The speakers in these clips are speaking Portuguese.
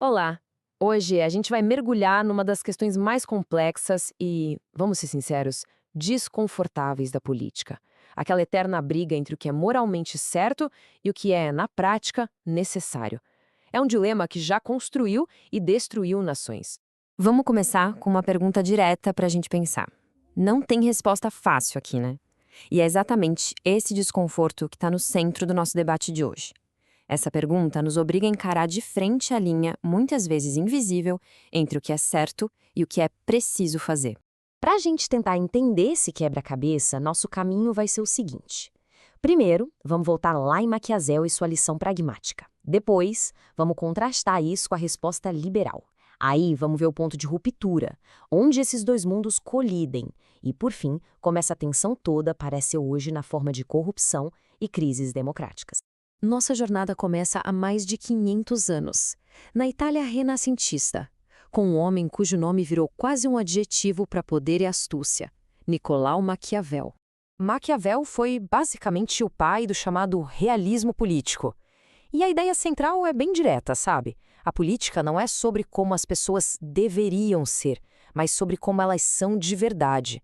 Olá! Hoje a gente vai mergulhar numa das questões mais complexas e, vamos ser sinceros, desconfortáveis da política. Aquela eterna briga entre o que é moralmente certo e o que é, na prática, necessário. É um dilema que já construiu e destruiu nações. Vamos começar com uma pergunta direta para a gente pensar. Não tem resposta fácil aqui, né? E é exatamente esse desconforto que está no centro do nosso debate de hoje. Essa pergunta nos obriga a encarar de frente a linha, muitas vezes invisível, entre o que é certo e o que é preciso fazer. Para a gente tentar entender esse quebra-cabeça, nosso caminho vai ser o seguinte. Primeiro, vamos voltar lá em Maquiavel e sua lição pragmática. Depois, vamos contrastar isso com a resposta liberal. Aí, vamos ver o ponto de ruptura, onde esses dois mundos colidem. E, por fim, como essa tensão toda aparece hoje na forma de corrupção e crises democráticas. Nossa jornada começa há mais de 500 anos, na Itália renascentista, com um homem cujo nome virou quase um adjetivo para poder e astúcia, Nicolau Maquiavel. Maquiavel foi basicamente o pai do chamado realismo político. E a ideia central é bem direta, sabe? A política não é sobre como as pessoas deveriam ser, mas sobre como elas são de verdade.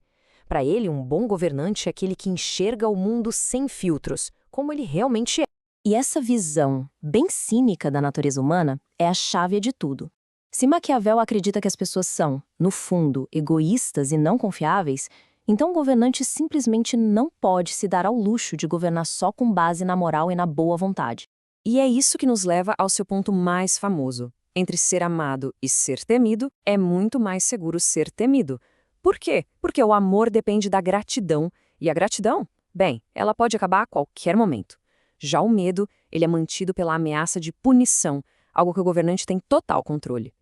Para ele, um bom governante é aquele que enxerga o mundo sem filtros, como ele realmente é. E essa visão, bem cínica da natureza humana, é a chave de tudo. Se Maquiavel acredita que as pessoas são, no fundo, egoístas e não confiáveis, então o governante simplesmente não pode se dar ao luxo de governar só com base na moral e na boa vontade. E é isso que nos leva ao seu ponto mais famoso. Entre ser amado e ser temido, é muito mais seguro ser temido. Por quê? Porque o amor depende da gratidão, e a gratidão, bem, ela pode acabar a qualquer momento. Já o medo, ele é mantido pela ameaça de punição, algo que o governante tem total controle.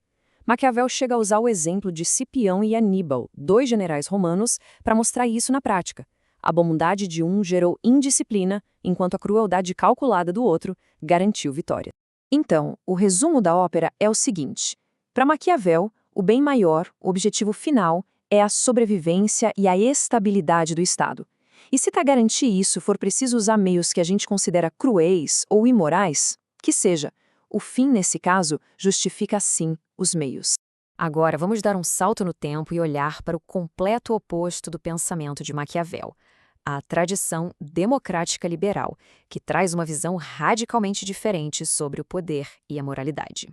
Maquiavel chega a usar o exemplo de Cipião e Aníbal, dois generais romanos, para mostrar isso na prática. A bondade de um gerou indisciplina, enquanto a crueldade calculada do outro garantiu vitória. Então, o resumo da ópera é o seguinte. Para Maquiavel, o bem maior, o objetivo final, é a sobrevivência e a estabilidade do Estado. E se para garantir isso for preciso usar meios que a gente considera cruéis ou imorais, que seja. O fim, nesse caso, justifica sim os meios. Agora, vamos dar um salto no tempo e olhar para o completo oposto do pensamento de Maquiavel, a tradição democrática liberal, que traz uma visão radicalmente diferente sobre o poder e a moralidade.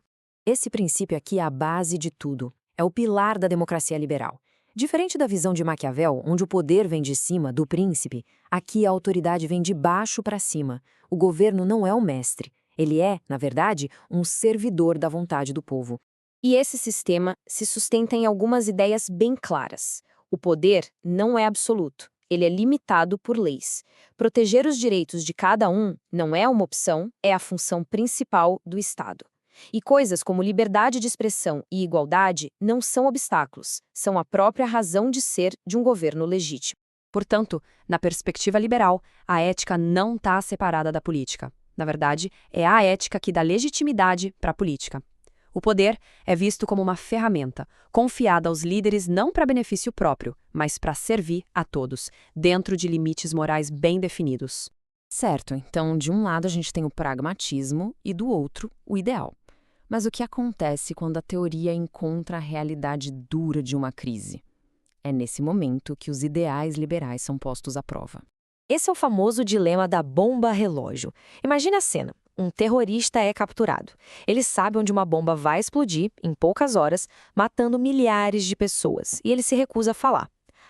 Esse princípio aqui é a base de tudo, é o pilar da democracia liberal. Diferente da visão de Maquiavel, onde o poder vem de cima, do príncipe, aqui a autoridade vem de baixo para cima. O governo não é o mestre. Ele é, na verdade, um servidor da vontade do povo. E esse sistema se sustenta em algumas ideias bem claras. O poder não é absoluto. Ele é limitado por leis. Proteger os direitos de cada um não é uma opção, é a função principal do Estado. E coisas como liberdade de expressão e igualdade não são obstáculos, são a própria razão de ser de um governo legítimo. Portanto, na perspectiva liberal, a ética não está separada da política. Na verdade, é a ética que dá legitimidade para a política. O poder é visto como uma ferramenta, confiada aos líderes não para benefício próprio, mas para servir a todos, dentro de limites morais bem definidos. Certo, então de um lado a gente tem o pragmatismo e do outro o ideal. Mas o que acontece quando a teoria encontra a realidade dura de uma crise? É nesse momento que os ideais liberais são postos à prova. Esse é o famoso dilema da bomba relógio. Imagine a cena. Um terrorista é capturado. Ele sabe onde uma bomba vai explodir, em poucas horas, matando milhares de pessoas, e ele se recusa a falar.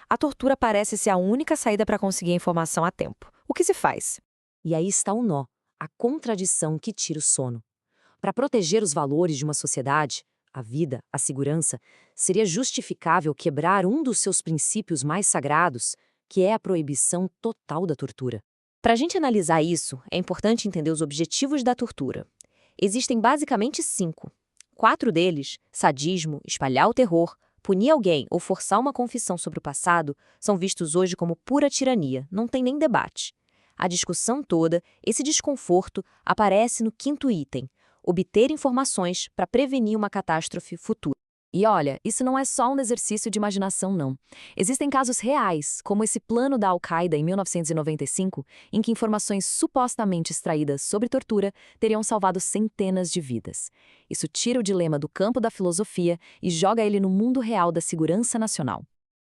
A tortura parece ser a única saída para conseguir a informação a tempo. O que se faz? E aí está o nó, a contradição que tira o sono. Para proteger os valores de uma sociedade, a vida, a segurança, seria justificável quebrar um dos seus princípios mais sagrados, que é a proibição total da tortura. Para a gente analisar isso, é importante entender os objetivos da tortura. Existem basicamente 5. 4 deles, sadismo, espalhar o terror, punir alguém ou forçar uma confissão sobre o passado, são vistos hoje como pura tirania, não tem nem debate. A discussão toda, esse desconforto, aparece no 5º item, obter informações para prevenir uma catástrofe futura. E olha, isso não é só um exercício de imaginação, não. Existem casos reais, como esse plano da Al-Qaeda em 1995, em que informações supostamente extraídas sobre tortura teriam salvado centenas de vidas. Isso tira o dilema do campo da filosofia e joga ele no mundo real da segurança nacional.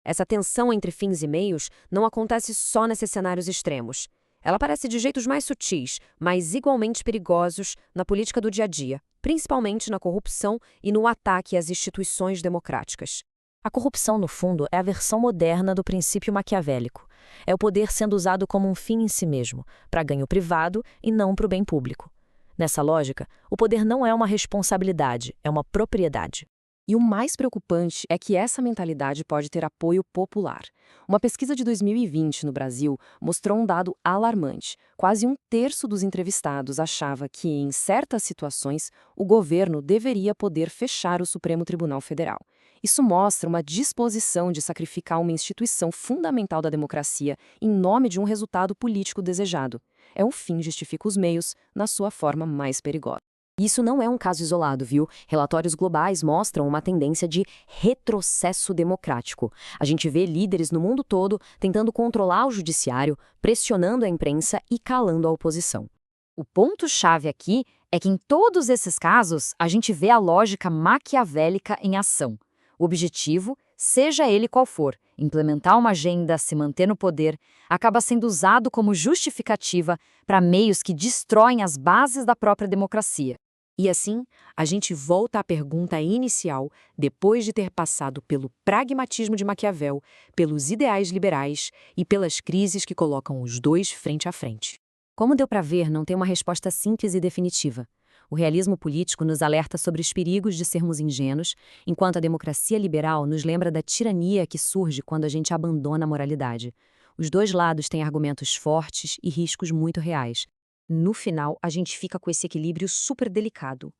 Essa tensão entre fins e meios não acontece só nesses cenários extremos. Ela aparece de jeitos mais sutis, mas igualmente perigosos na política do dia a dia, principalmente na corrupção e no ataque às instituições democráticas. A corrupção, no fundo, é a versão moderna do princípio maquiavélico. É o poder sendo usado como um fim em si mesmo, para ganho privado e não para o bem público. Nessa lógica, o poder não é uma responsabilidade, é uma propriedade. E o mais preocupante é que essa mentalidade pode ter apoio popular. Uma pesquisa de 2020 no Brasil mostrou um dado alarmante. Quase um terço dos entrevistados achava que, em certas situações, o governo deveria poder fechar o Supremo Tribunal Federal. Isso mostra uma disposição de sacrificar uma instituição fundamental da democracia em nome de um resultado político desejado. É o fim justifica os meios, na sua forma mais perigosa. Isso não é um caso isolado, viu? Relatórios globais mostram uma tendência de retrocesso democrático. A gente vê líderes no mundo todo tentando controlar o judiciário, pressionando a imprensa e calando a oposição. O ponto-chave aqui é que em todos esses casos a gente vê a lógica maquiavélica em ação. O objetivo, seja ele qual for, implementar uma agenda, se manter no poder, acaba sendo usado como justificativa para meios que destroem as bases da própria democracia. E assim, a gente volta à pergunta inicial, depois de ter passado pelo pragmatismo de Maquiavel, pelos ideais liberais e pelas crises que colocam os dois frente a frente. Como deu para ver, não tem uma resposta simples e definitiva. O realismo político nos alerta sobre os perigos de sermos ingênuos, enquanto a democracia liberal nos lembra da tirania que surge quando a gente abandona a moralidade. Os dois lados têm argumentos fortes e riscos muito reais. No final, a gente fica com esse equilíbrio super delicado.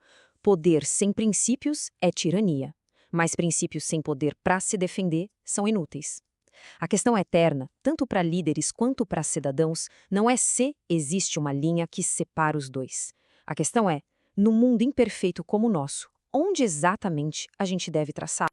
Poder sem princípios é tirania, mas princípios sem poder para se defender são inúteis. A questão eterna, tanto para líderes quanto para cidadãos, não é se existe uma linha que separa os dois. A questão é, no mundo imperfeito como o nosso, onde exatamente a gente deve traçar?